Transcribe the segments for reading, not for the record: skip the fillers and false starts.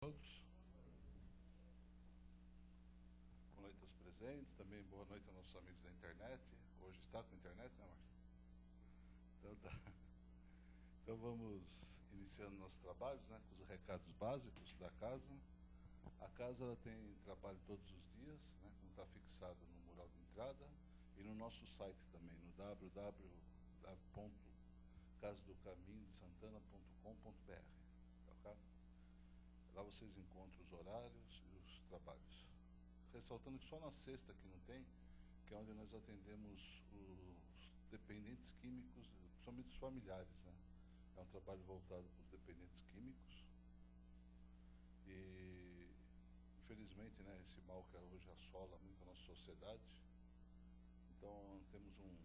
todos. Boa noite aos presentes, também boa noite aos nossos amigos da internet. Hoje está com a internet, né, Márcio? Então tá. Então vamos iniciando nossos trabalhos, né, com os recados básicos da casa. A casa ela tem trabalho todos os dias, né, como está fixado no mural de entrada e no nosso site também, no www.casadocaminhodesantana.com.br. Tá? Lá vocês encontram os horários e os trabalhos. Ressaltando que só na sexta que não tem, que é onde nós atendemos os dependentes químicos, principalmente os familiares, né? É um trabalho voltado para os dependentes químicos. E, infelizmente, né, esse mal que hoje assola muito a nossa sociedade. Então, temos um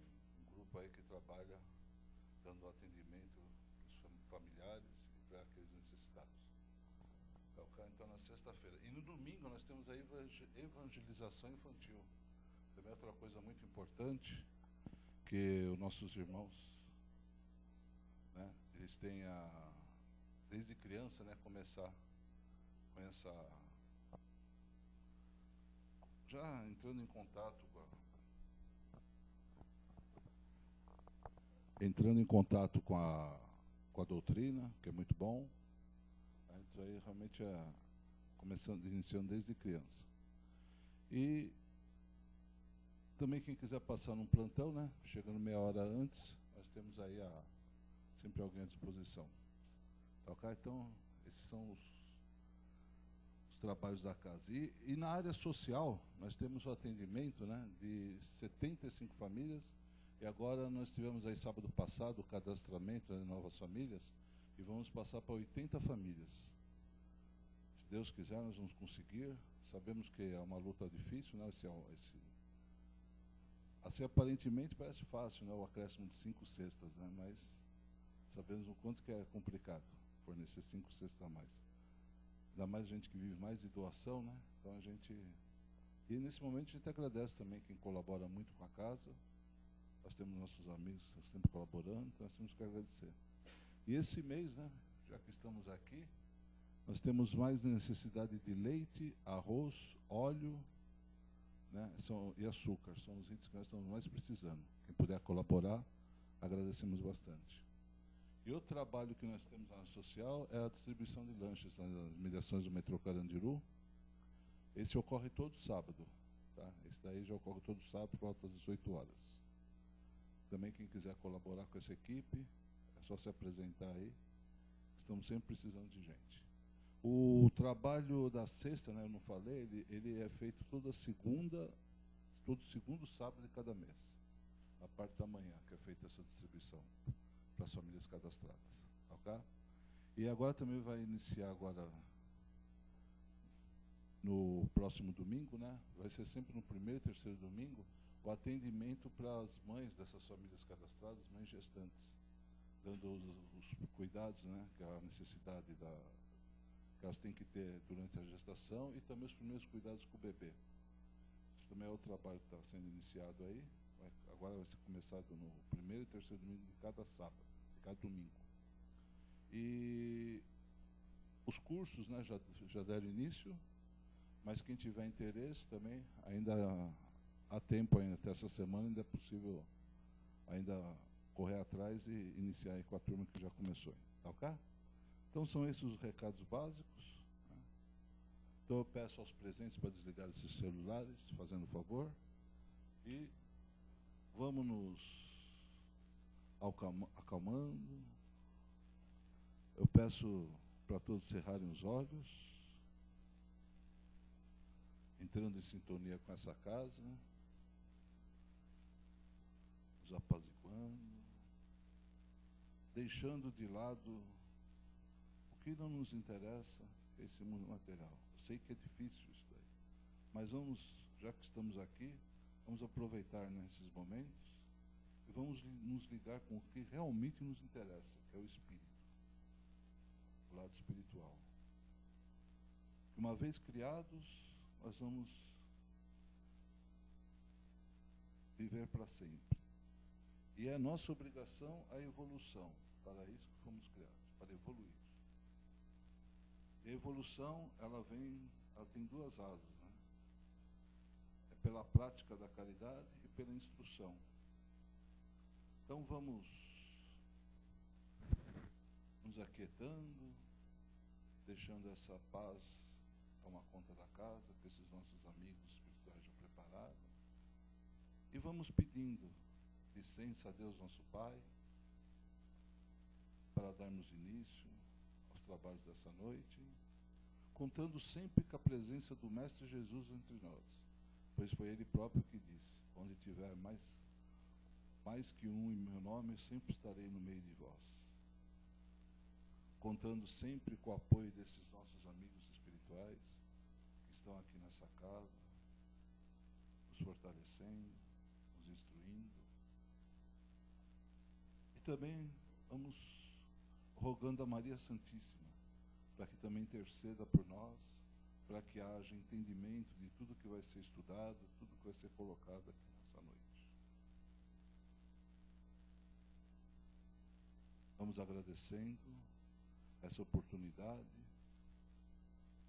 grupo aí que trabalha dando atendimento para os familiares e para aqueles necessitados. Então, na sexta-feira. E no domingo nós temos a evangelização infantil. Também é outra coisa muito importante, que os nossos irmãos, né, eles têm desde criança, né, começar com essa... Já entrando em contato com a doutrina, que é muito bom. Então aí realmente iniciando desde criança. E também quem quiser passar num plantão, né, chegando meia hora antes, nós temos aí sempre alguém à disposição. Tá, ok? Então, esses são os trabalhos da casa. E na área social, nós temos o atendimento, né, de 75 famílias, e agora nós tivemos aí sábado passado o cadastramento de novas famílias, e vamos passar para 80 famílias. Se Deus quiser, nós vamos conseguir. Sabemos que é uma luta difícil, né? Assim, aparentemente parece fácil, né? O acréscimo de 5 cestas, né? Mas sabemos o quanto que é complicado fornecer 5 cestas a mais. Ainda mais gente que vive mais de doação, né? Então a gente... E nesse momento a gente agradece também quem colabora muito com a casa. Nós temos nossos amigos que estão sempre colaborando, então nós temos que agradecer. E esse mês, né, já que estamos aqui, nós temos mais necessidade de leite, arroz, óleo, né, e açúcar. São os itens que nós estamos mais precisando. Quem puder colaborar, agradecemos bastante. E outro trabalho que nós temos na área social é a distribuição de lanches nas mediações do metrô Carandiru. Esse ocorre todo sábado. Tá? Esse daí já ocorre todo sábado, por volta das 18 horas. Também quem quiser colaborar com essa equipe, é só se apresentar aí. Estamos sempre precisando de gente. O trabalho da sexta, né, eu não falei, ele é feito todo segundo sábado de cada mês. Na parte da manhã, que é feita essa distribuição para as famílias cadastradas. Ok? E agora também vai iniciar agora, no próximo domingo, né, vai ser sempre no primeiro e terceiro domingo, o atendimento para as mães dessas famílias cadastradas, mães gestantes, dando os cuidados, né, que é a necessidade que elas têm que ter durante a gestação e também os primeiros cuidados com o bebê. Isso também é outro trabalho que está sendo iniciado aí. Agora vai ser começado no primeiro e terceiro domingo de cada sábado, de cada domingo. E os cursos, né, já deram início, mas quem tiver interesse também, ainda há tempo ainda, até essa semana, ainda é possível ainda correr atrás e iniciar aí com a turma que já começou. Tá ok? Então são esses os recados básicos. Né? Então eu peço aos presentes para desligar esses celulares, fazendo favor. E vamos nos acalmando. Eu peço para todos cerrarem os olhos, entrando em sintonia com essa casa, nos apaziguando, deixando de lado o que não nos interessa, que é esse mundo material. Eu sei que é difícil isso daí, mas vamos, já que estamos aqui, vamos aproveitar nesses momentos e vamos nos ligar com o que realmente nos interessa, que é o espírito, o lado espiritual. Que uma vez criados, nós vamos viver para sempre. E é nossa obrigação a evolução. Para isso que fomos criados, para evoluir. E a evolução, ela tem duas asas, né? É pela prática da caridade e pela instrução. Então vamos nos aquietando, deixando essa paz tomar conta da casa, que esses nossos amigos espirituais já prepararam. E vamos pedindo licença a Deus nosso Pai, para darmos início aos trabalhos dessa noite, contando sempre com a presença do Mestre Jesus entre nós, pois foi Ele próprio que disse: onde tiver mais que um em meu nome, eu sempre estarei no meio de vós. Contando sempre com o apoio desses nossos amigos espirituais, que estão aqui nessa casa, nos fortalecendo, nos instruindo. E também vamos rogando a Maria Santíssima, para que também interceda por nós, para que haja entendimento de tudo que vai ser estudado, tudo que vai ser colocado aqui nessa noite. Vamos agradecendo essa oportunidade,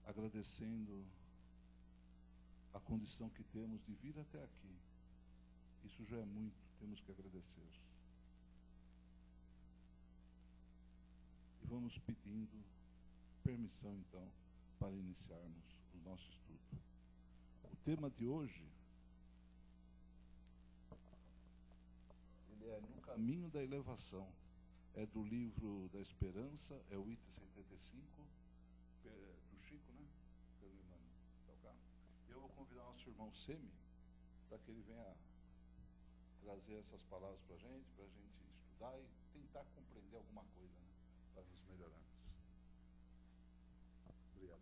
agradecendo a condição que temos de vir até aqui. Isso já é muito, temos que agradecer. E vamos pedindo permissão, então, para iniciarmos o nosso estudo. O tema de hoje, ele é No Caminho da Elevação. É do livro da Esperança, é o item 75, do Chico, né? Eu vou convidar nosso irmão Semi, para que ele venha trazer essas palavras para a gente estudar e tentar compreender alguma coisa, né? Para nos melhorarmos. Obrigado.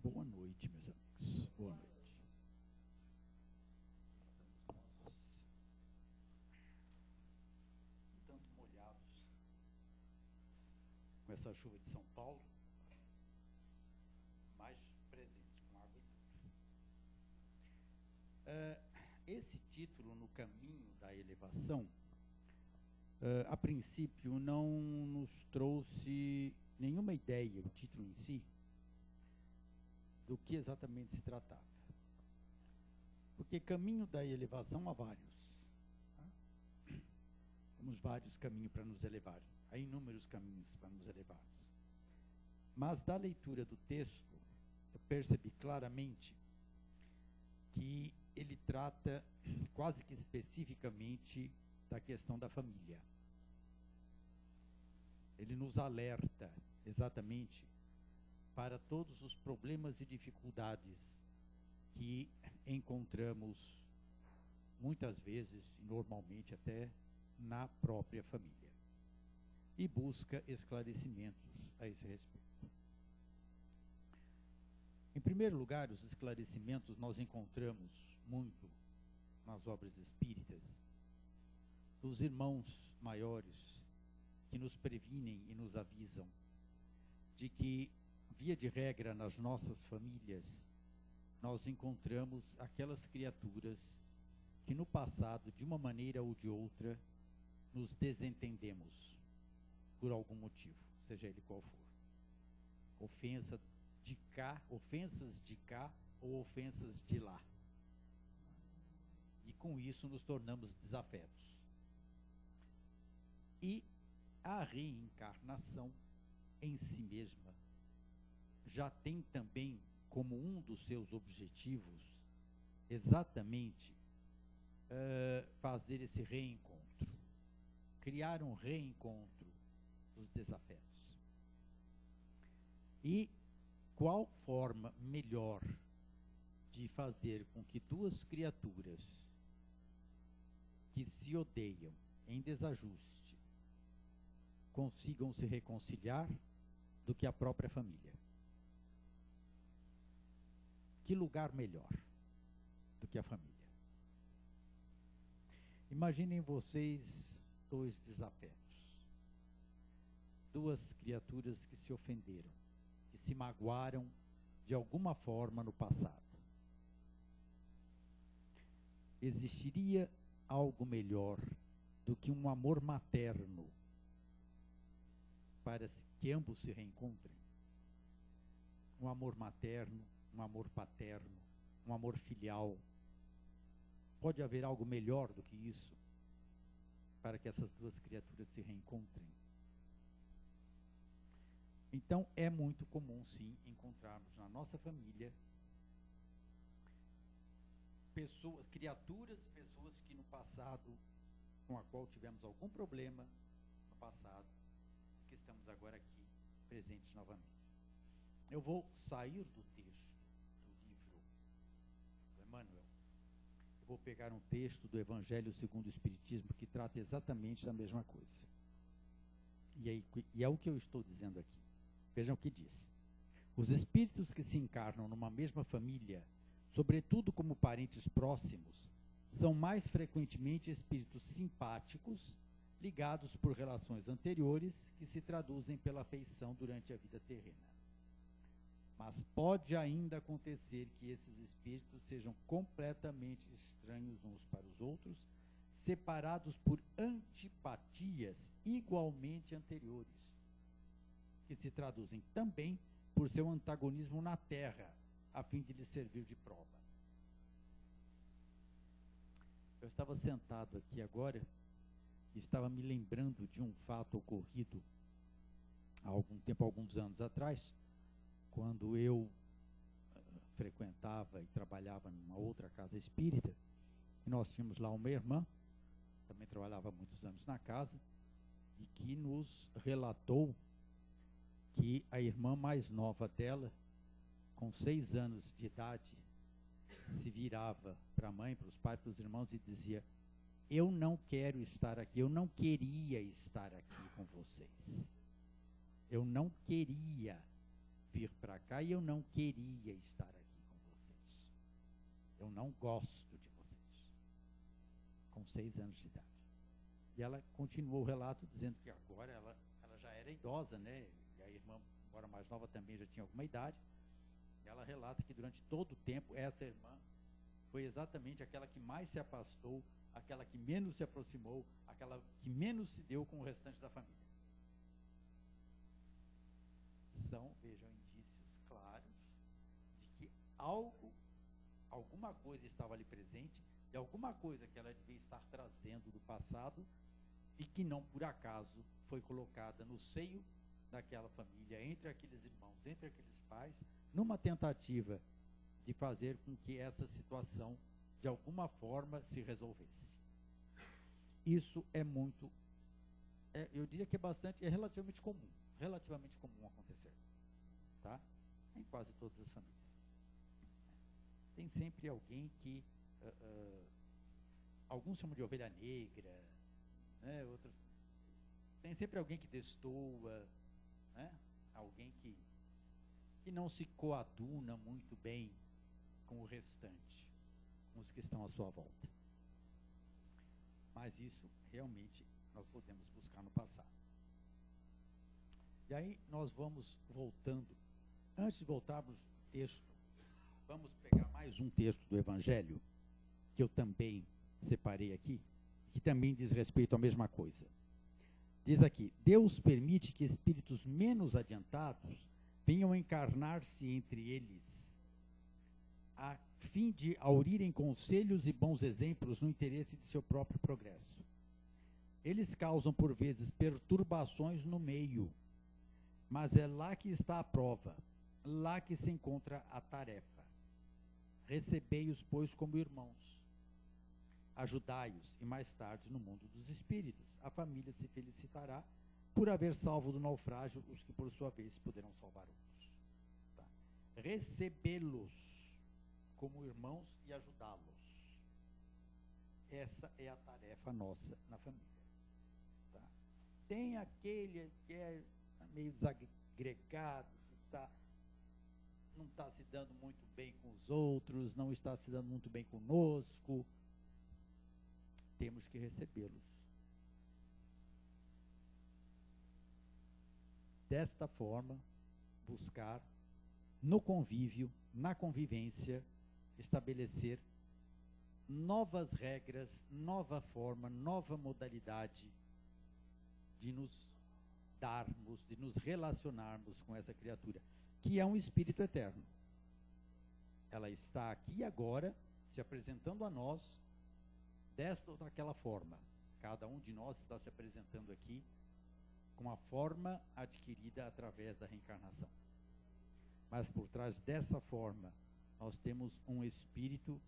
Boa noite, meus amigos. Boa noite. Estamos tanto molhados com essa chuva de São Paulo, mais presentes com água e tudo. Esse título, No Caminho da Elevação, a princípio não nos trouxe nenhuma ideia, o título em si, do que exatamente se tratava. Porque caminho da elevação há vários. Tá? Temos vários caminhos para nos elevar. Há inúmeros caminhos para nos elevarmos. Mas da leitura do texto, eu percebi claramente que ele trata quase que especificamente da questão da família. Ele nos alerta exatamente para todos os problemas e dificuldades que encontramos muitas vezes, normalmente até na própria família, e busca esclarecimentos a esse respeito. Em primeiro lugar, os esclarecimentos nós encontramos muito nas obras espíritas dos irmãos maiores que nos previnem e nos avisam de que, via de regra, nas nossas famílias, nós encontramos aquelas criaturas que no passado, de uma maneira ou de outra, nos desentendemos por algum motivo, seja ele qual for. Ofensas de cá ou ofensas de lá. E com isso nos tornamos desafetos. E a reencarnação em si mesma já tem também como um dos seus objetivos exatamente fazer esse reencontro, criar um reencontro dos desafetos. E qual forma melhor de fazer com que duas criaturas que se odeiam em desajuste consigam se reconciliar do que a própria família? Que lugar melhor do que a família? Imaginem vocês dois desafetos, duas criaturas que se ofenderam, que se magoaram de alguma forma no passado. Existiria algo melhor do que um amor materno para que ambos se reencontrem. Um amor materno, um amor paterno, um amor filial. Pode haver algo melhor do que isso para que essas duas criaturas se reencontrem? Então, é muito comum, sim, encontrarmos na nossa família pessoas que no passado, com a qual tivemos algum problema no passado, que estamos agora aqui presentes novamente. Eu vou sair do texto do livro do Emmanuel. Eu vou pegar um texto do Evangelho segundo o Espiritismo que trata exatamente da mesma coisa. E é o que eu estou dizendo aqui. Vejam o que diz. Os espíritos que se encarnam numa mesma família, sobretudo como parentes próximos, são mais frequentemente espíritos simpáticos, ligados por relações anteriores, que se traduzem pela afeição durante a vida terrena. Mas pode ainda acontecer que esses espíritos sejam completamente estranhos uns para os outros, separados por antipatias igualmente anteriores, que se traduzem também por seu antagonismo na terra, a fim de lhe servir de prova. Eu estava sentado aqui agora e estava me lembrando de um fato ocorrido há algum tempo, alguns anos atrás, quando eu frequentava e trabalhava numa outra casa espírita, e nós tínhamos lá uma irmã, também trabalhava há muitos anos na casa, e que nos relatou que a irmã mais nova dela, com 6 anos de idade, se virava para a mãe, para os pais, para os irmãos e dizia: eu não quero estar aqui, eu não queria estar aqui com vocês. Eu não queria vir para cá e eu não queria estar aqui com vocês. Eu não gosto de vocês. Com 6 anos de idade. E ela continuou o relato dizendo que agora ela já era idosa, né? E a irmã, embora mais nova, também já tinha alguma idade. E ela relata que durante todo o tempo, essa irmã foi exatamente aquela que mais se afastou, aquela que menos se aproximou, aquela que menos se deu com o restante da família. São, vejam, indícios claros de que alguma coisa estava ali presente, e alguma coisa que ela devia estar trazendo do passado, e que não por acaso foi colocada no seio daquela família, entre aqueles irmãos, entre aqueles pais, numa tentativa de fazer com que essa situação, de alguma forma, se resolvesse. Isso é muito, eu diria que é relativamente comum acontecer, tá? Em quase todas as famílias. Tem sempre alguém que, alguns chamam de ovelha negra, né? Outros, tem sempre alguém que destoa, né? Alguém que não se coaduna muito bem com o restante, com os que estão à sua volta. Mas isso, realmente, nós podemos buscar no passado. E aí, nós vamos voltando. Antes de voltarmos ao texto, vamos pegar mais um texto do Evangelho, que eu também separei aqui, que também diz respeito à mesma coisa. Diz aqui: Deus permite que espíritos menos adiantados venham encarnar-se entre eles, a fim de aurirem conselhos e bons exemplos no interesse de seu próprio progresso. Eles causam, por vezes, perturbações no meio, mas é lá que está a prova, lá que se encontra a tarefa. Recebei-os, pois, como irmãos. Ajudai-os, e mais tarde, no mundo dos espíritos, a família se felicitará por haver salvo do naufrágio os que, por sua vez, poderão salvar outros. Tá? Recebê-los como irmãos e ajudá-los. Essa é a tarefa nossa na família. Tá? Tem aquele que é meio desagregado, que não está se dando muito bem com os outros, não está se dando muito bem conosco. Temos que recebê-los. Desta forma, buscar no convívio, na convivência, estabelecer novas regras, nova forma, nova modalidade de nos darmos, de nos relacionarmos com essa criatura, que é um espírito eterno. Ela está aqui agora, se apresentando a nós, desta ou daquela forma. Cada um de nós está se apresentando aqui com a forma adquirida através da reencarnação. Mas por trás dessa forma, nós temos um espírito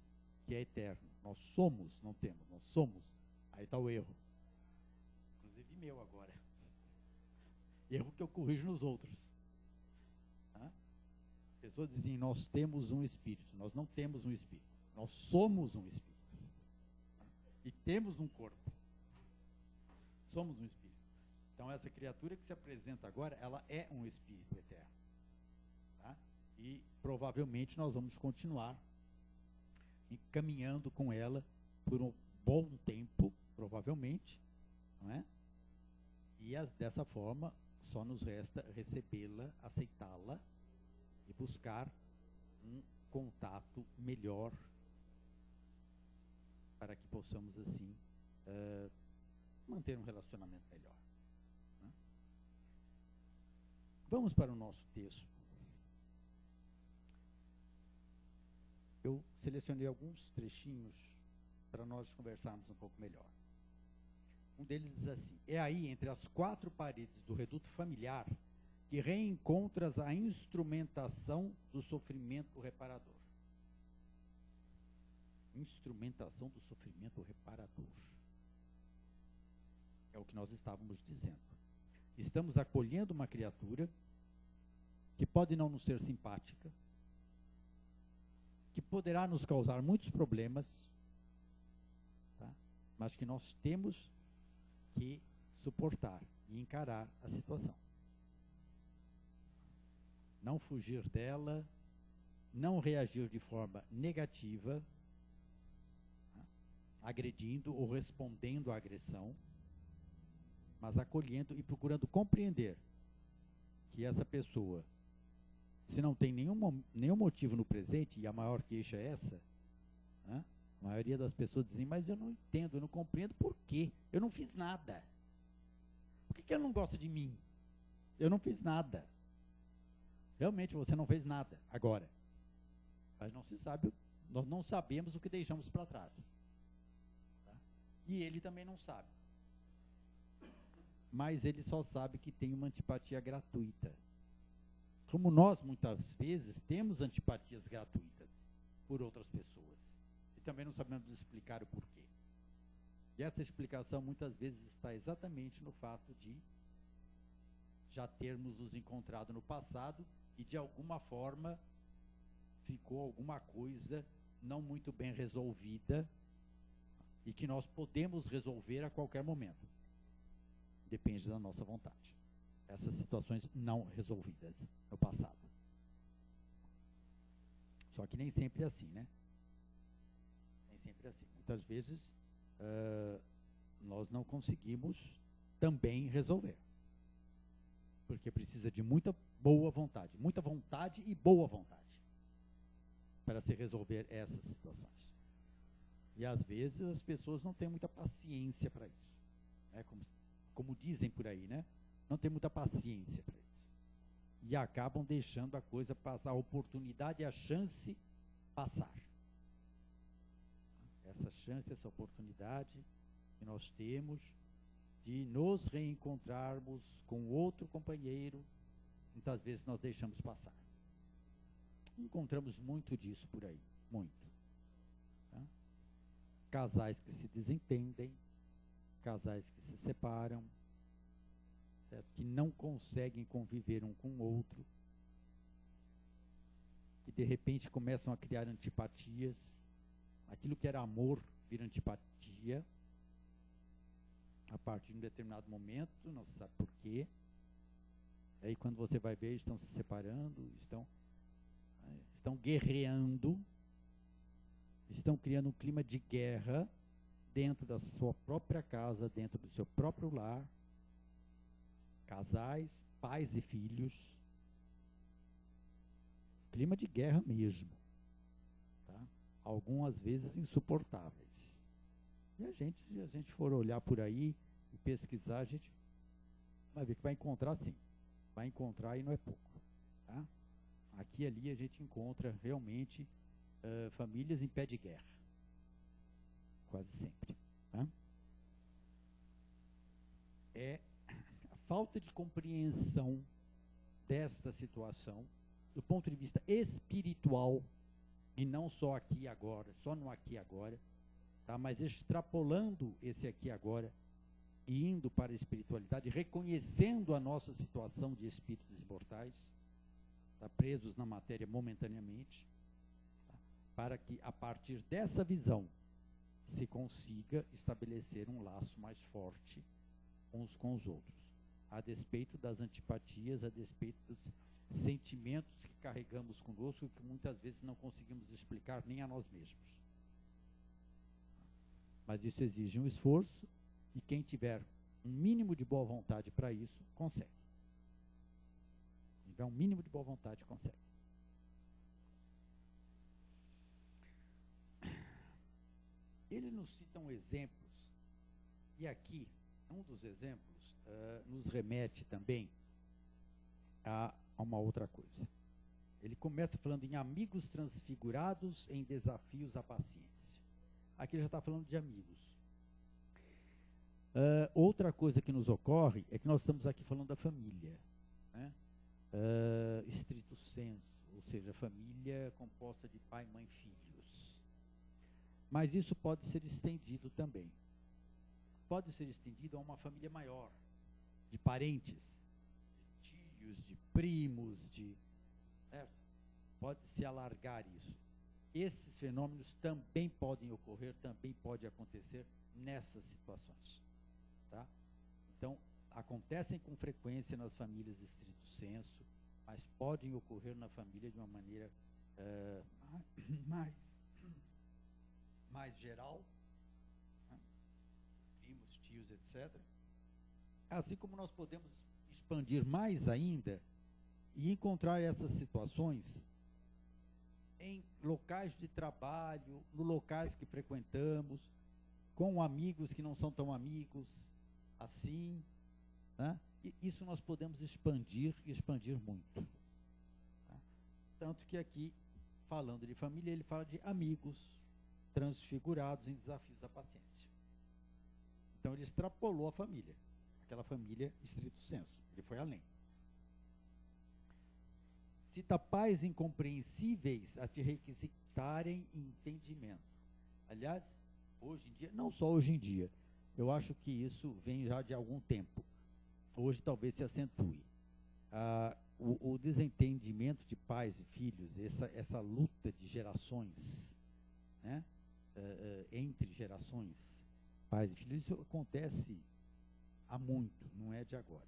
que é eterno. Nós somos, não temos, nós somos. Aí está o erro. Inclusive meu agora. Erro que eu corrijo nos outros. As pessoas dizem, nós temos um espírito. Nós não temos um espírito. Nós somos um espírito. E temos um corpo. Somos um espírito. Então, essa criatura que se apresenta agora, ela é um espírito eterno. Tá? E, provavelmente, nós vamos continuar caminhando com ela por um bom tempo, provavelmente, não é? E dessa forma, só nos resta recebê-la, aceitá-la e buscar um contato melhor para que possamos, assim, manter um relacionamento melhor. Né? Vamos para o nosso texto. Eu selecionei alguns trechinhos para nós conversarmos um pouco melhor. Um deles diz assim: é aí, entre as quatro paredes do reduto familiar, que reencontras a instrumentação do sofrimento reparador. Instrumentação do sofrimento reparador. É o que nós estávamos dizendo. Estamos acolhendo uma criatura que pode não nos ser simpática, que poderá nos causar muitos problemas, tá? Mas que nós temos que suportar e encarar a situação. Não fugir dela, não reagir de forma negativa, tá? Agredindo ou respondendo à agressão, mas acolhendo e procurando compreender que essa pessoa, se não tem nenhum motivo no presente, e a maior queixa é essa, né? A maioria das pessoas dizem, mas eu não entendo, eu não compreendo por quê, eu não fiz nada. Por que ela não gosta de mim? Eu não fiz nada. Realmente você não fez nada agora. Mas não se sabe, nós não sabemos o que deixamos para trás. Tá? E ele também não sabe. Mas ele só sabe que tem uma antipatia gratuita. Como nós, muitas vezes, temos antipatias gratuitas por outras pessoas. E também não sabemos explicar o porquê. E essa explicação, muitas vezes, está exatamente no fato de já termos nos encontrado no passado e, de alguma forma, ficou alguma coisa não muito bem resolvida e que nós podemos resolver a qualquer momento. Depende da nossa vontade. Essas situações não resolvidas no passado. Só que nem sempre é assim, né? Nem sempre é assim. Muitas vezes nós não conseguimos também resolver. Porque precisa de muita boa vontade. Muita vontade e boa vontade para se resolver essas situações. E às vezes as pessoas não têm muita paciência para isso. É como dizem por aí, né? Não tem muita paciência para isso. E acabam deixando a coisa passar, a oportunidade e a chance passar. Essa chance, essa oportunidade que nós temos de nos reencontrarmos com outro companheiro, muitas vezes nós deixamos passar. Encontramos muito disso por aí, muito. Tá? Casais que se desentendem, casais que se separam, certo? Que não conseguem conviver um com o outro, que de repente começam a criar antipatias, aquilo que era amor vira antipatia, a partir de um determinado momento, não se sabe por quê, aí quando você vai ver, estão se separando, estão guerreando, estão criando um clima de guerra dentro da sua própria casa, dentro do seu próprio lar, casais, pais e filhos, clima de guerra mesmo, tá? Algumas vezes insuportáveis. E se a gente for olhar por aí e pesquisar, a gente vai ver que vai encontrar sim. Vai encontrar e não é pouco. Tá? Aqui e ali a gente encontra realmente famílias em pé de guerra. Quase sempre. Tá? É a falta de compreensão desta situação, do ponto de vista espiritual, e não só aqui e agora, só no aqui e agora, tá? Mas extrapolando esse aqui e agora, e indo para a espiritualidade, reconhecendo a nossa situação de espíritos imortais, tá? Presos na matéria momentaneamente, tá? Para que, a partir dessa visão, se consiga estabelecer um laço mais forte uns com os outros, a despeito das antipatias, a despeito dos sentimentos que carregamos conosco, que muitas vezes não conseguimos explicar nem a nós mesmos. Mas isso exige um esforço, e quem tiver um mínimo de boa vontade para isso, consegue. Se tiver um mínimo de boa vontade, consegue. Eles nos citam exemplos, e aqui, um dos exemplos nos remete também a uma outra coisa. Ele começa falando em amigos transfigurados em desafios à paciência. Aqui ele já está falando de amigos. Outra coisa que nos ocorre é que nós estamos aqui falando da família, né? Estrito senso, ou seja, família composta de pai, mãe, filhos. Mas isso pode ser estendido também. Pode ser estendido a uma família maior, de parentes, de tios, de primos, pode-se alargar isso. Esses fenômenos também podem ocorrer, também pode acontecer nessas situações. Tá? Então, acontecem com frequência nas famílias estrito senso, mas podem ocorrer na família de uma maneira mais geral, né? Primos, tios, etc. Assim como nós podemos expandir mais ainda e encontrar essas situações em locais de trabalho, nos locais que frequentamos, com amigos que não são tão amigos, assim, né? E isso nós podemos expandir e expandir muito. Tá? Tanto que aqui, falando de família, ele fala de amigos transfigurados em desafios da paciência. Então ele extrapolou a família, aquela família estrito senso, ele foi além. Cita pais incompreensíveis a te requisitarem entendimento. Aliás, hoje em dia, não só hoje em dia, eu acho que isso vem já de algum tempo. Hoje talvez se acentue. O desentendimento de pais e filhos, essa luta de gerações, né? Entre gerações, pais e filhos, isso acontece há muito, não é de agora.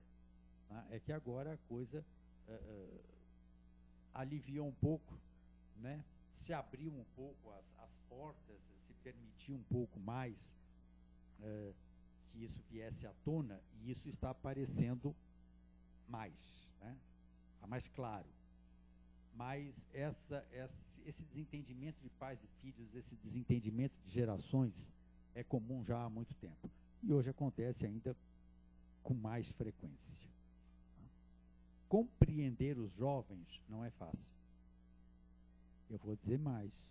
Tá? É que agora a coisa aliviou um pouco, né? Se abriu um pouco as portas, se permitiu um pouco mais que isso viesse à tona, e isso está aparecendo mais, né? Está mais claro. Mas esse desentendimento de pais e filhos, esse desentendimento de gerações, é comum já há muito tempo. E hoje acontece ainda com mais frequência. Compreender os jovens não é fácil. Eu vou dizer mais.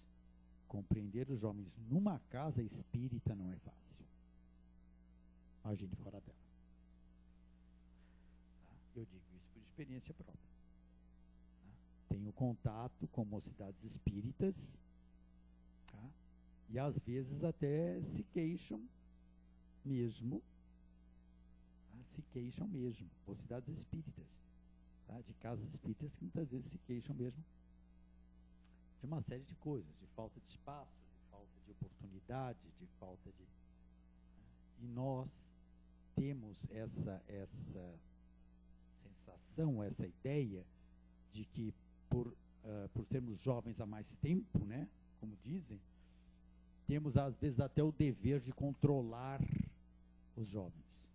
Compreender os jovens numa casa espírita não é fácil. Imagine fora dela. Eu digo isso por experiência própria. Tenho contato com mocidades espíritas, tá? E às vezes até se queixam mesmo, tá? Se queixam mesmo, mocidades espíritas, tá? De casas espíritas que muitas vezes se queixam mesmo de uma série de coisas, de falta de espaço, de falta de oportunidade, de falta de... E nós temos essa sensação, essa ideia de que por sermos jovens há mais tempo, né, como dizem, temos às vezes até o dever de controlar os jovens,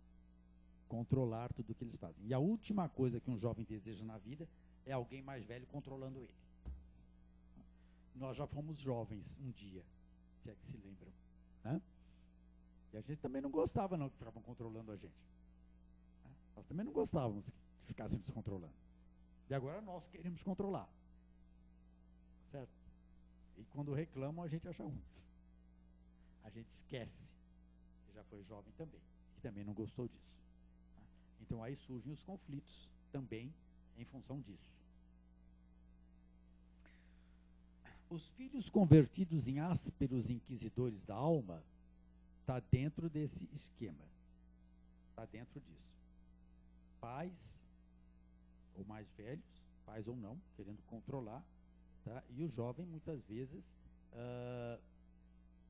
controlar tudo o que eles fazem. E a última coisa que um jovem deseja na vida é alguém mais velho controlando ele. Nós já fomos jovens um dia, se é que se lembram, né? E a gente também não gostava não que estavam controlando a gente, né? Nós também não gostávamos que ficassem nos controlando. E agora nós queremos controlar. Certo? E quando reclamam, a gente acha ruim. A gente esquece. Que já foi jovem também. Que também não gostou disso. Tá? Então aí surgem os conflitos também em função disso. Os filhos convertidos em ásperos inquisidores da alma está dentro desse esquema. Está dentro disso. Pais, ou mais velhos, pais ou não, querendo controlar, tá? E o jovem, muitas vezes,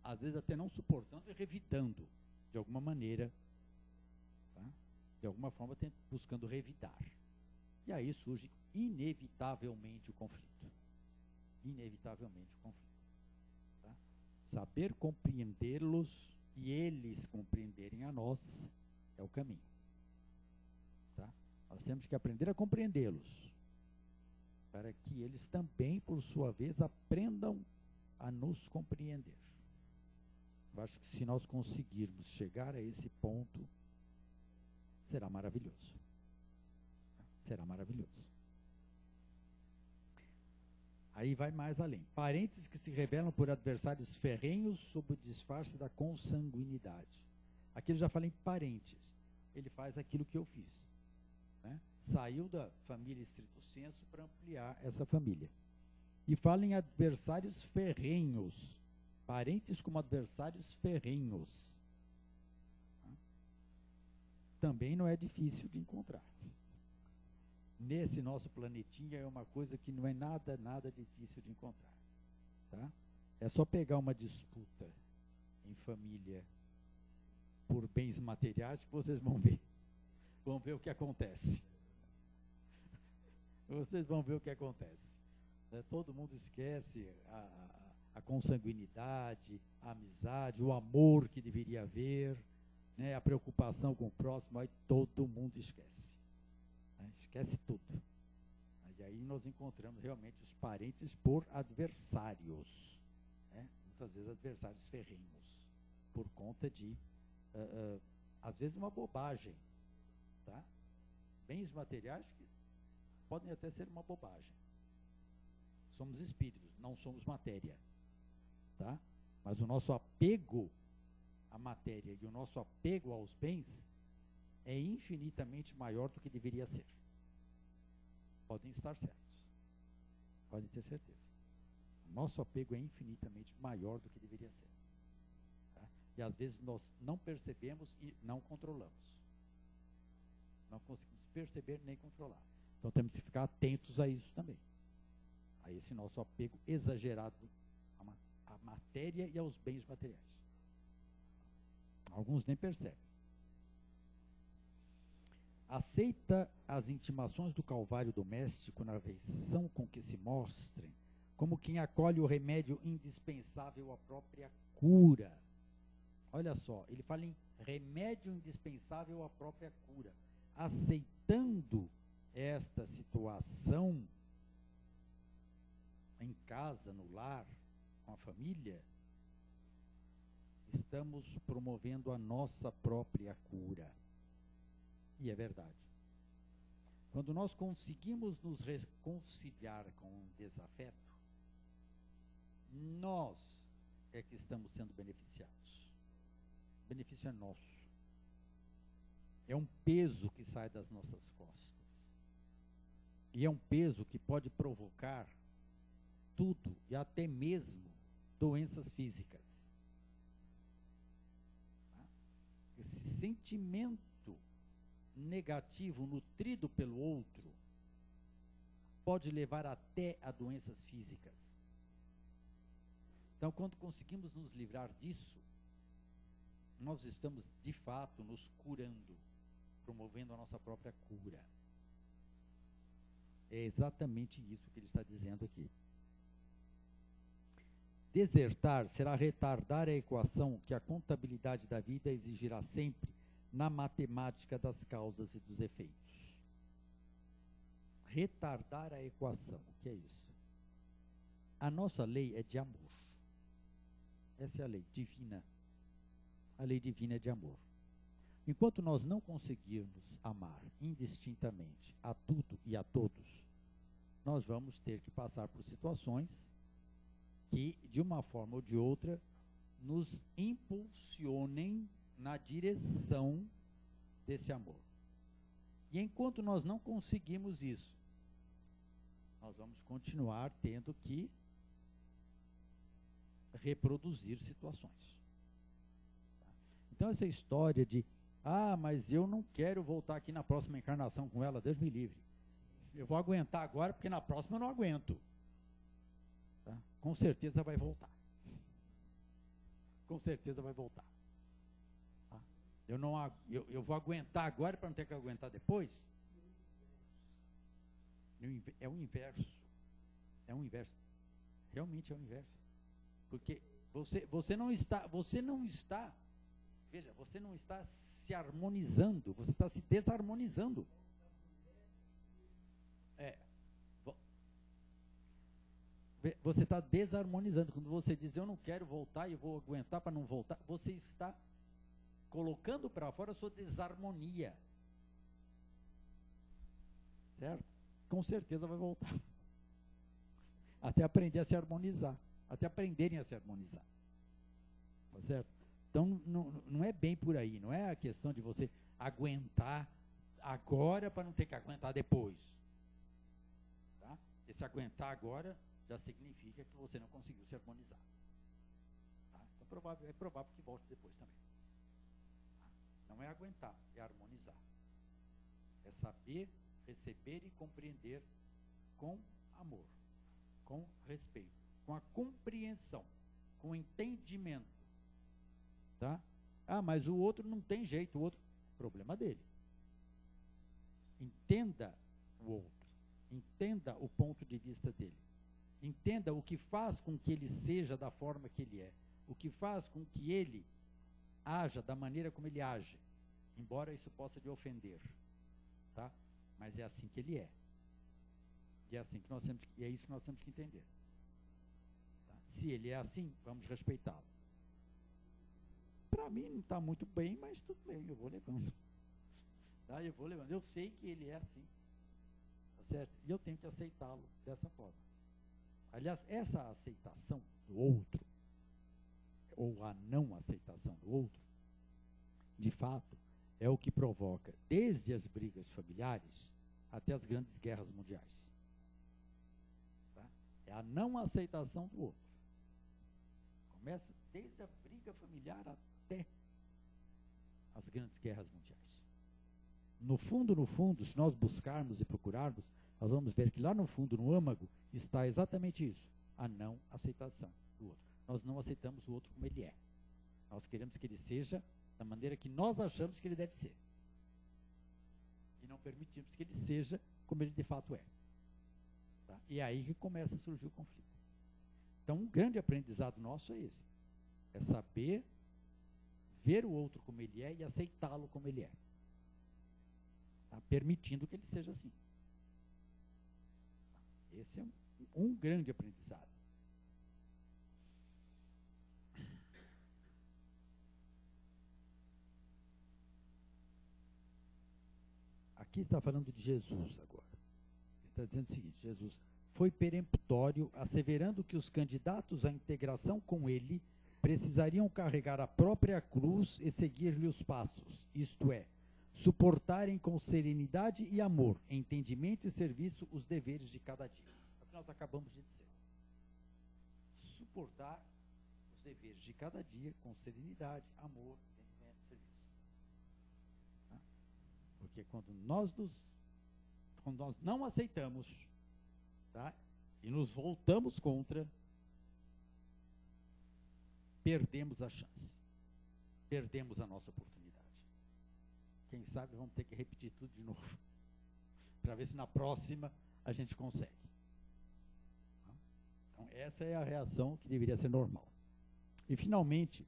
às vezes até não suportando e revidando, de alguma maneira, tá? De alguma forma buscando revidar. E aí surge inevitavelmente o conflito. Inevitavelmente o conflito. Tá? Saber compreendê-los e eles compreenderem a nós é o caminho. Tá? Nós temos que aprender a compreendê-los, para que eles também, por sua vez, aprendam a nos compreender. Eu acho que se nós conseguirmos chegar a esse ponto, será maravilhoso. Será maravilhoso. Aí vai mais além. Parentes que se rebelam por adversários ferrenhos sob o disfarce da consanguinidade. Aqui eu já falei em parentes. Ele faz aquilo que eu fiz. Né? Saiu da família estrito sensu para ampliar essa família. E fala em adversários ferrenhos. Parentes como adversários ferrenhos. Também não é difícil de encontrar. Nesse nosso planetinha é uma coisa que não é nada difícil de encontrar. Tá? É só pegar uma disputa em família por bens materiais que vocês vão ver. Vão ver o que acontece. Vocês vão ver o que acontece. Todo mundo esquece a consanguinidade, a amizade, o amor que deveria haver, né, a preocupação com o próximo, aí todo mundo esquece. Esquece tudo. E aí nós encontramos realmente os parentes por adversários. Né? Muitas vezes adversários ferrenhos. Por conta de, às vezes, uma bobagem. Tá? Bens materiais que podem até ser uma bobagem. Somos espíritos, não somos matéria. Tá? Mas o nosso apego à matéria e o nosso apego aos bens é infinitamente maior do que deveria ser. Podem estar certos. Podem ter certeza. O nosso apego é infinitamente maior do que deveria ser. Tá? E às vezes nós não percebemos e não controlamos. Não conseguimos perceber nem controlar. Então temos que ficar atentos a isso também. A esse nosso apego exagerado à matéria e aos bens materiais. Alguns nem percebem. Aceita as intimações do Calvário doméstico na afeição com que se mostrem, como quem acolhe o remédio indispensável à própria cura. Olha só, ele fala em remédio indispensável à própria cura. Aceitando esta situação em casa, no lar, com a família, estamos promovendo a nossa própria cura. E é verdade. Quando nós conseguimos nos reconciliar com um desafeto, nós é que estamos sendo beneficiados. O benefício é nosso. É um peso que sai das nossas costas. E é um peso que pode provocar tudo, e até mesmo doenças físicas. Esse sentimento negativo nutrido pelo outro pode levar até a doenças físicas. Então, quando conseguimos nos livrar disso, nós estamos de fato nos curando, promovendo a nossa própria cura. É exatamente isso que ele está dizendo aqui. Desertar será retardar a equação que a contabilidade da vida exigirá sempre na matemática das causas e dos efeitos. Retardar a equação, o que é isso? A nossa lei é de amor. Essa é a lei divina. A lei divina é de amor. Enquanto nós não conseguirmos amar indistintamente a tudo e a todos, nós vamos ter que passar por situações que, de uma forma ou de outra, nos impulsionem na direção desse amor. E enquanto nós não conseguimos isso, nós vamos continuar tendo que reproduzir situações. Então essa história de, mas eu não quero voltar aqui na próxima encarnação com ela, Deus me livre. Eu vou aguentar agora, porque na próxima eu não aguento. Tá? Com certeza vai voltar. Com certeza vai voltar. Tá? Eu vou aguentar agora para não ter que aguentar depois? É o inverso. É o inverso. Realmente é o inverso. Porque você não está, veja, você não está se harmonizando, você está se desarmonizando. Você está desarmonizando. Quando você diz, eu não quero voltar e eu vou aguentar para não voltar, você está colocando para fora a sua desarmonia. Certo? Com certeza vai voltar. Até aprender a se harmonizar. Até aprenderem a se harmonizar. Tá certo? Então, não é bem por aí. Não é a questão de você aguentar agora para não ter que aguentar depois. Tá? Esse aguentar agora já significa que você não conseguiu se harmonizar. Tá? Então, é provável que volte depois também. Tá? Não é aguentar, é harmonizar. É saber, receber e compreender com amor, com respeito, com a compreensão, com o entendimento. Tá? Mas o outro não tem jeito, o outro, problema dele. Entenda o outro, entenda o ponto de vista dele. Entenda o que faz com que ele seja da forma que ele é, o que faz com que ele haja da maneira como ele age, embora isso possa lhe ofender, tá? Mas é assim que ele é. E é assim que nós temos e é isso que nós temos que entender. Tá? Se ele é assim, vamos respeitá-lo. Para mim não está muito bem, mas tudo bem, eu vou levando. Tá? Eu vou levando. Eu sei que ele é assim, tá certo? E eu tenho que aceitá-lo dessa forma. Aliás, essa aceitação do outro, ou a não aceitação do outro, de fato, é o que provoca, desde as brigas familiares até as grandes guerras mundiais. Tá? É a não aceitação do outro. Começa desde a briga familiar até as grandes guerras mundiais. No fundo, se nós buscarmos e procurarmos, nós vamos ver que lá no fundo, no âmago, está exatamente isso, a não aceitação do outro. Nós não aceitamos o outro como ele é. Nós queremos que ele seja da maneira que nós achamos que ele deve ser. E não permitimos que ele seja como ele de fato é. Tá? E é aí que começa a surgir o conflito. Então, um grande aprendizado nosso é esse. É saber ver o outro como ele é e aceitá-lo como ele é. Tá? Permitindo que ele seja assim. Esse é um grande aprendizado. Aqui está falando de Jesus agora. Ele está dizendo o seguinte, Jesus foi peremptório, asseverando que os candidatos à integração com ele precisariam carregar a própria cruz e seguir-lhe os passos, isto é, suportarem com serenidade e amor, entendimento e serviço os deveres de cada dia. É o que nós acabamos de dizer. Suportar os deveres de cada dia com serenidade, amor, entendimento e serviço. Tá? Porque quando nós não aceitamos, tá? E nos voltamos contra, perdemos a chance. Perdemos a nossa oportunidade. Quem sabe vamos ter que repetir tudo de novo, para ver se na próxima a gente consegue. Então, essa é a reação que deveria ser normal. E, finalmente,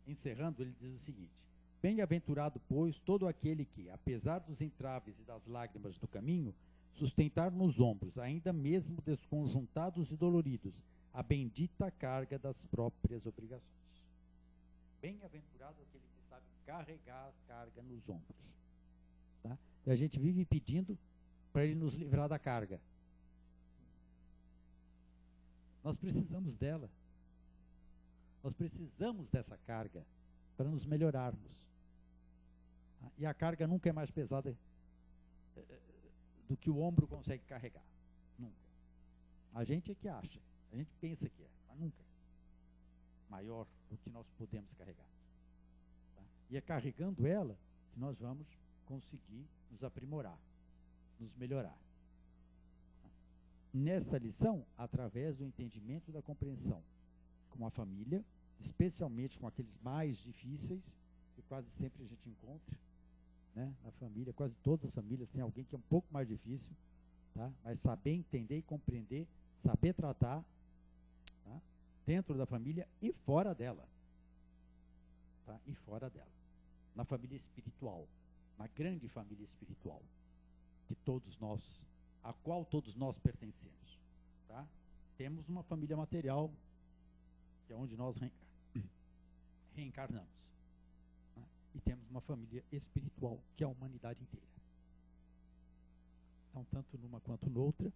encerrando, ele diz o seguinte: bem-aventurado, pois, todo aquele que, apesar dos entraves e das lágrimas do caminho, sustentar nos ombros, ainda mesmo desconjuntados e doloridos, a bendita carga das próprias obrigações. Bem-aventurado aquele que sabe carregar a carga nos ombros. Tá? E a gente vive pedindo para ele nos livrar da carga. Nós precisamos dela. Nós precisamos dessa carga para nos melhorarmos. Tá? E a carga nunca é mais pesada do que o ombro consegue carregar. Nunca. A gente é que acha. A gente pensa que é, mas nunca. Maior do que nós podemos carregar. Tá? E é carregando ela que nós vamos conseguir nos aprimorar, nos melhorar. Tá? Nessa lição, através do entendimento e da compreensão com a família, especialmente com aqueles mais difíceis, que quase sempre a gente encontra, né, na família, quase todas as famílias tem alguém que é um pouco mais difícil, tá? Mas saber entender e compreender, saber tratar, tá? Dentro da família e fora dela. Tá? E fora dela. Na família espiritual, na grande família espiritual, de todos nós, a qual todos nós pertencemos. Tá? Temos uma família material, que é onde nós reencarnamos. Né? E temos uma família espiritual, que é a humanidade inteira. Então, tanto numa quanto noutra,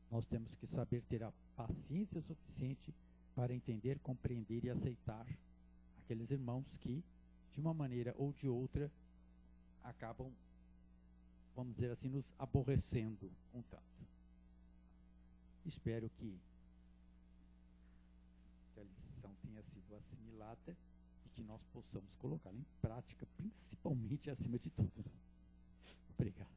nós temos que saber ter a paciência suficiente para entender, compreender e aceitar aqueles irmãos que, de uma maneira ou de outra, acabam, vamos dizer assim, nos aborrecendo um tanto. Espero que a lição tenha sido assimilada e que nós possamos colocá-la em prática, principalmente acima de tudo. Obrigado.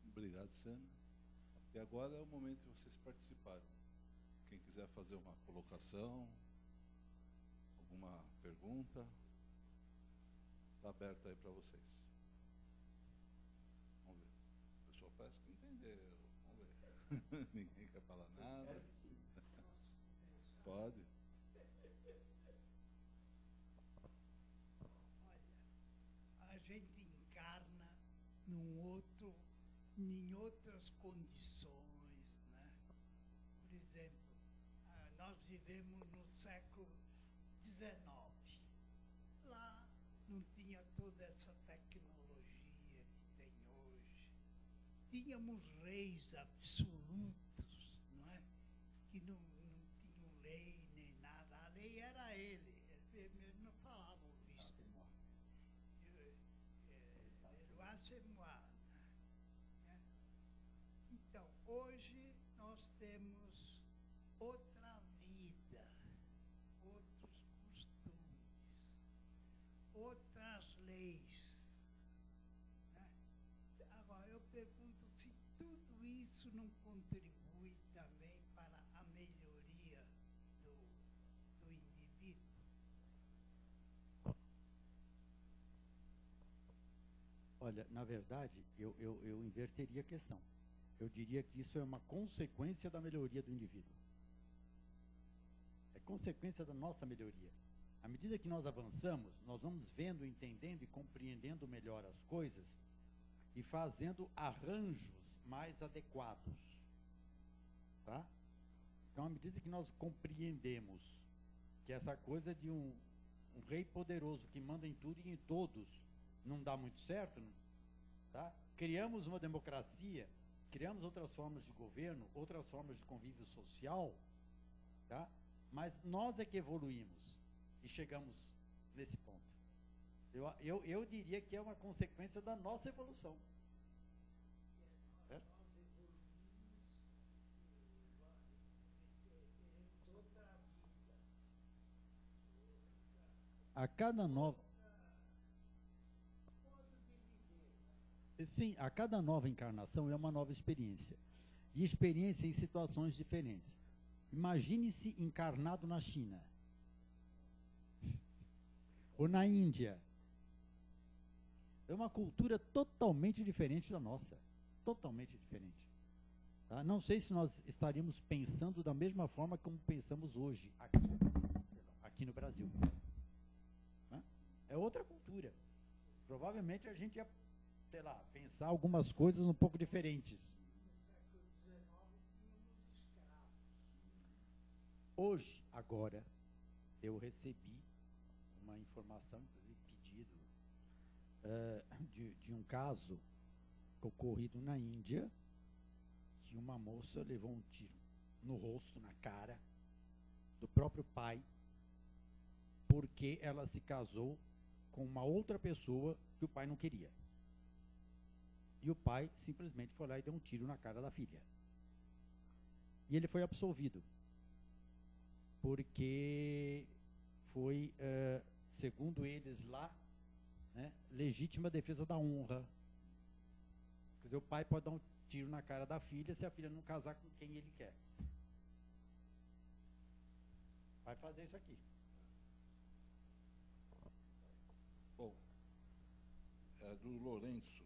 Obrigado, Sena. E agora é o momento de vocês participarem. Quem quiser fazer uma colocação, alguma pergunta, está aberto aí para vocês. Vamos ver. O pessoal parece que entendeu. Vamos ver. Ninguém quer falar nada. Pode. Olha, a gente encarna em outras condições, né? Por exemplo, nós vivemos no século XIX. Lá não tinha toda essa tecnologia que tem hoje. Tínhamos reis absolutos, não é? Que não tinham lei nem nada. A lei era ele. Ele mesmo não falava o visto. Então, hoje nós temos outra vida, outros costumes, outras leis. Né? Agora, eu pergunto se tudo isso não contribui também para a melhoria do indivíduo. Olha, na verdade, eu inverteria a questão. Eu diria que isso é uma consequência da melhoria do indivíduo. É consequência da nossa melhoria. À medida que nós avançamos, nós vamos vendo, entendendo e compreendendo melhor as coisas e fazendo arranjos mais adequados. Tá? Então, à medida que nós compreendemos que essa coisa de um rei poderoso que manda em tudo e em todos não dá muito certo, tá? Criamos uma democracia, criamos outras formas de governo, outras formas de convívio social, tá? Mas nós é que evoluímos e chegamos nesse ponto. Eu diria que é uma consequência da nossa evolução. Certo? A cada nova... Sim, a cada nova encarnação é uma nova experiência. E experiência em situações diferentes. Imagine-se encarnado na China. Ou na Índia. É uma cultura totalmente diferente da nossa. Totalmente diferente. Tá? Não sei se nós estaríamos pensando da mesma forma como pensamos hoje, aqui no Brasil. Né? É outra cultura. Provavelmente a gente ia, sei lá, pensar algumas coisas um pouco diferentes. Hoje, agora, eu recebi informação, inclusive pedido, de um caso ocorrido na Índia, que uma moça levou um tiro no rosto, na cara, do próprio pai, porque ela se casou com uma outra pessoa que o pai não queria. E o pai simplesmente foi lá e deu um tiro na cara da filha. E ele foi absolvido, porque foi, segundo eles lá, né, legítima defesa da honra. Quer dizer, o pai pode dar um tiro na cara da filha se a filha não casar com quem ele quer. Vai fazer isso aqui. Bom, é do Lourenço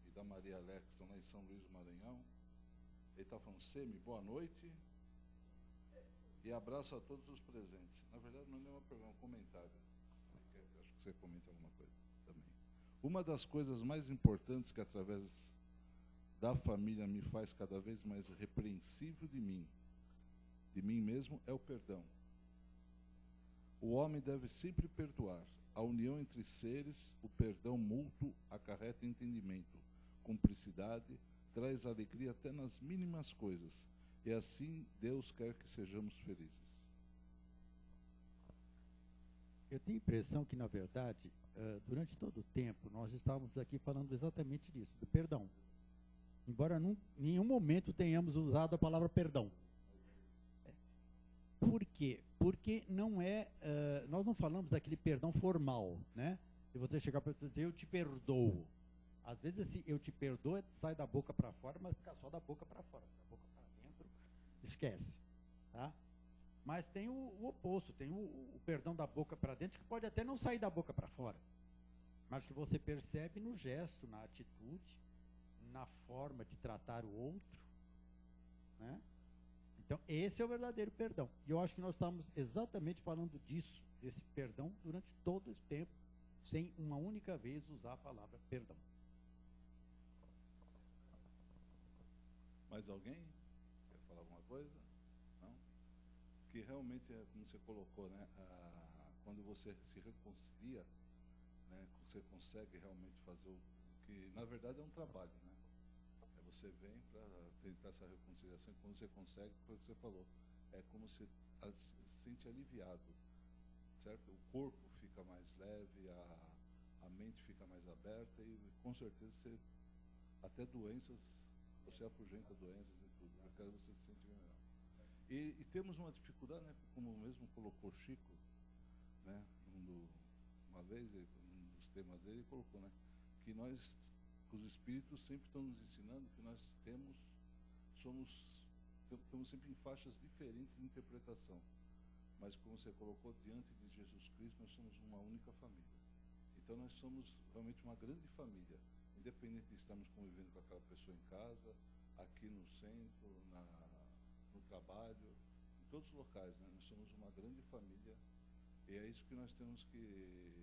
e da Maria Alex, estão lá em São Luís do Maranhão. Ele está falando, Semi, boa noite e abraço a todos os presentes. Na verdade, não é uma pergunta, é um comentário. Acho que você comenta alguma coisa também. Uma das coisas mais importantes que através da família me faz cada vez mais repreensível de mim mesmo, é o perdão. O homem deve sempre perdoar. A união entre seres, o perdão mútuo acarreta entendimento, cumplicidade, traz alegria até nas mínimas coisas. E assim Deus quer que sejamos felizes. Eu tenho a impressão que, na verdade, durante todo o tempo, nós estávamos aqui falando exatamente disso, do perdão. Embora em nenhum momento tenhamos usado a palavra perdão. Por quê? Porque não nós não falamos daquele perdão formal, né? De você chegar para você dizer, eu te perdoo. Às vezes esse eu te perdoo sai da boca para fora, mas fica só da boca para fora. Da boca para dentro, esquece. Tá? Mas tem o oposto, tem o perdão da boca para dentro, que pode até não sair da boca para fora, mas que você percebe no gesto, na atitude, na forma de tratar o outro, né? Então, esse é o verdadeiro perdão. E eu acho que nós estamos exatamente falando disso, desse perdão, durante todo esse tempo, sem uma única vez usar a palavra perdão. Mais alguém quer falar alguma coisa? Não? Que realmente é como você colocou, né? Quando você se reconcilia, né? Você consegue realmente fazer o que, na verdade, é um trabalho, né? Você vem para tentar essa reconciliação, quando você consegue, foi o que você falou, é como se sente aliviado, certo? O corpo fica mais leve, a mente fica mais aberta e com certeza você, até doenças, você afugenta doenças e tudo, porque você se sente melhor. E temos uma dificuldade, né? Como mesmo colocou Chico, né? Uma vez, um dos temas dele, ele colocou, né? Que nós, os espíritos sempre estão nos ensinando que nós estamos sempre em faixas diferentes de interpretação. Mas como você colocou, diante de Jesus Cristo, nós somos uma única família. Então nós somos realmente uma grande família, independente de estarmos convivendo com aquela pessoa em casa, aqui no centro, no trabalho, em todos os locais, né? Nós somos uma grande família e é isso que nós temos que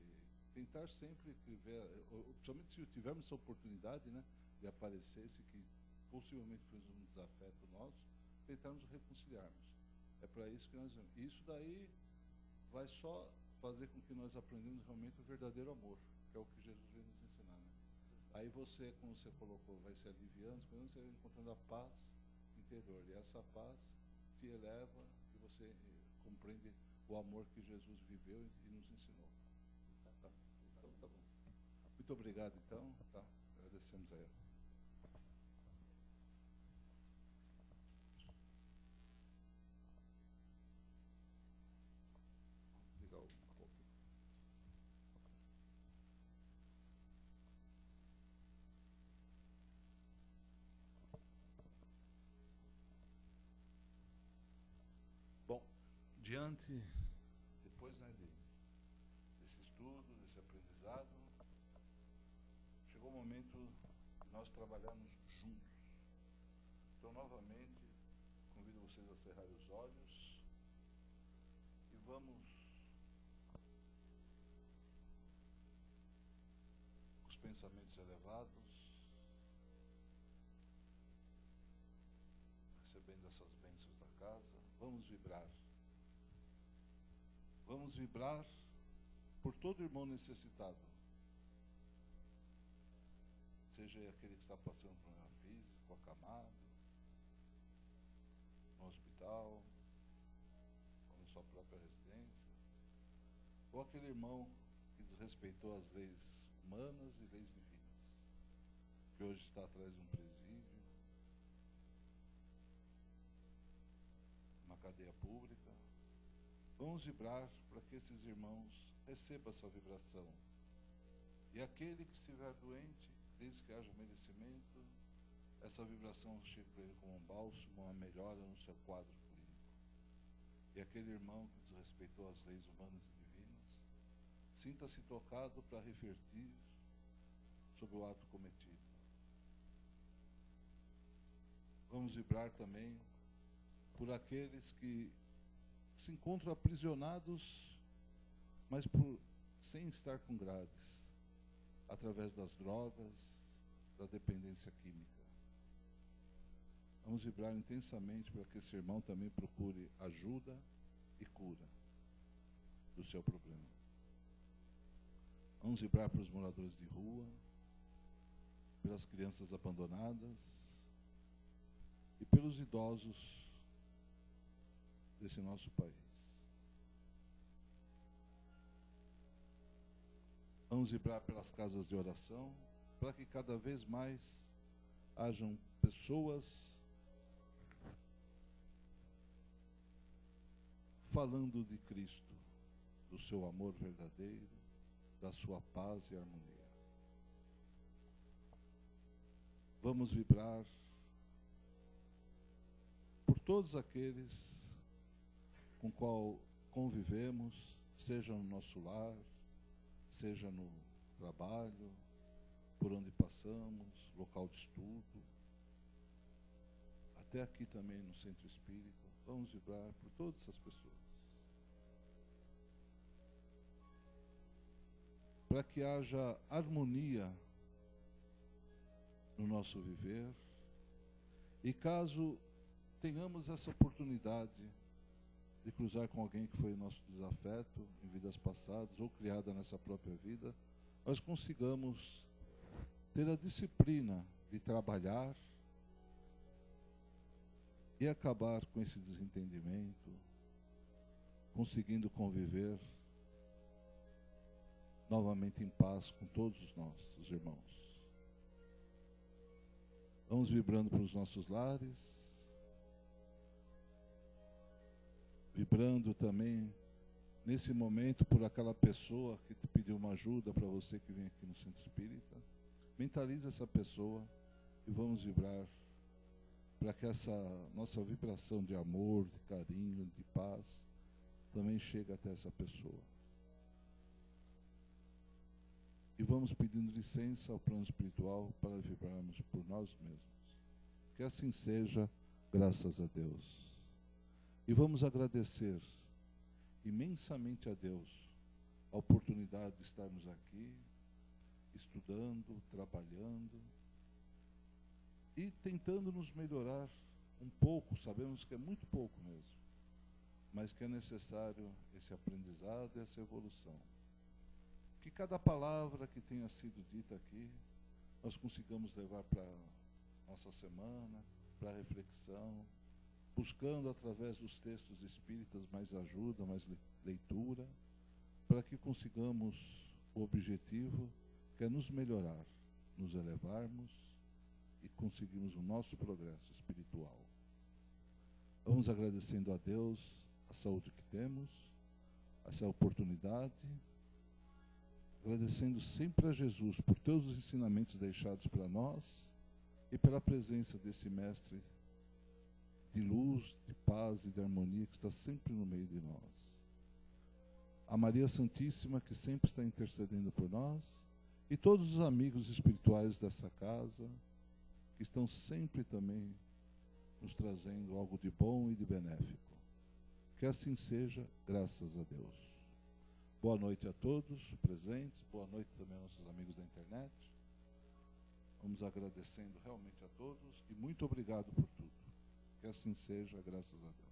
tentar sempre ver, principalmente se tivermos essa oportunidade, né, de aparecer, esse que possivelmente foi um desafeto nosso, tentarmos reconciliarmos. É para isso que nós vamos. Isso daí vai só fazer com que nós aprendamos realmente o verdadeiro amor, que é o que Jesus veio nos ensinar, né? Aí você, como você colocou, vai se aliviando, você vai encontrando a paz interior. E essa paz te eleva e você compreende o amor que Jesus viveu e nos ensinou. Tá? Então, tá bom. Muito obrigado, então. Tá? Agradecemos a ela. Ligar o pouco. Bom, diante, depois, né, desse estudo, desse aprendizado, chegou o momento de nós trabalharmos juntos. Então, novamente, convido vocês a cerrarem os olhos e vamos, com os pensamentos elevados, recebendo essas bênçãos da casa, vamos vibrar. Vamos vibrar por todo irmão necessitado, seja aquele que está passando por um problema físico, acamado, no hospital, ou na sua própria residência, ou aquele irmão que desrespeitou as leis humanas e leis divinas, que hoje está atrás de um presídio, uma cadeia pública. Vamos vibrar para que esses irmãos recebam essa vibração. E aquele que estiver doente, desde que haja merecimento, essa vibração chega para ele como um bálsamo, uma melhora no seu quadro clínico. E aquele irmão que desrespeitou as leis humanas e divinas, sinta-se tocado para refletir sobre o ato cometido. Vamos vibrar também por aqueles que se encontram aprisionados, mas sem estar com grades, através das drogas, da dependência química. Vamos vibrar intensamente para que esse irmão também procure ajuda e cura do seu problema. Vamos vibrar para os moradores de rua, pelas crianças abandonadas e pelos idosos desse nosso país. Vamos vibrar pelas casas de oração, para que cada vez mais hajam pessoas falando de Cristo, do seu amor verdadeiro, da sua paz e harmonia. Vamos vibrar por todos aqueles com qual convivemos, seja no nosso lar, seja no trabalho, por onde passamos, local de estudo, até aqui também no centro espírita. Vamos vibrar por todas essas pessoas, para que haja harmonia no nosso viver. E caso tenhamos essa oportunidade de cruzar com alguém que foi nosso desafeto em vidas passadas ou criada nessa própria vida, nós consigamos ter a disciplina de trabalhar e acabar com esse desentendimento, conseguindo conviver novamente em paz com todos nós, os irmãos. Vamos vibrando para os nossos lares, vibrando também nesse momento por aquela pessoa que te pediu uma ajuda, para você que vem aqui no Centro Espírita. Mentalize essa pessoa e vamos vibrar para que essa nossa vibração de amor, de carinho, de paz também chegue até essa pessoa. E vamos pedindo licença ao plano espiritual para vibrarmos por nós mesmos. Que assim seja, graças a Deus. E vamos agradecer imensamente a Deus a oportunidade de estarmos aqui, estudando, trabalhando e tentando nos melhorar um pouco. Sabemos que é muito pouco mesmo, mas que é necessário esse aprendizado e essa evolução. Que cada palavra que tenha sido dita aqui, nós consigamos levar para a nossa semana, para a reflexão, buscando através dos textos espíritas mais ajuda, mais leitura, para que consigamos o objetivo, que é nos melhorar, nos elevarmos e conseguirmos o nosso progresso espiritual. Vamos agradecendo a Deus a saúde que temos, essa oportunidade, agradecendo sempre a Jesus por todos os ensinamentos deixados para nós e pela presença desse Mestre de luz, de paz e de harmonia que está sempre no meio de nós. A Maria Santíssima, que sempre está intercedendo por nós, e todos os amigos espirituais dessa casa, que estão sempre também nos trazendo algo de bom e de benéfico. Que assim seja, graças a Deus. Boa noite a todos presentes, boa noite também aos nossos amigos da internet. Vamos agradecendo realmente a todos e muito obrigado por tudo. Que assim seja, graças a Deus.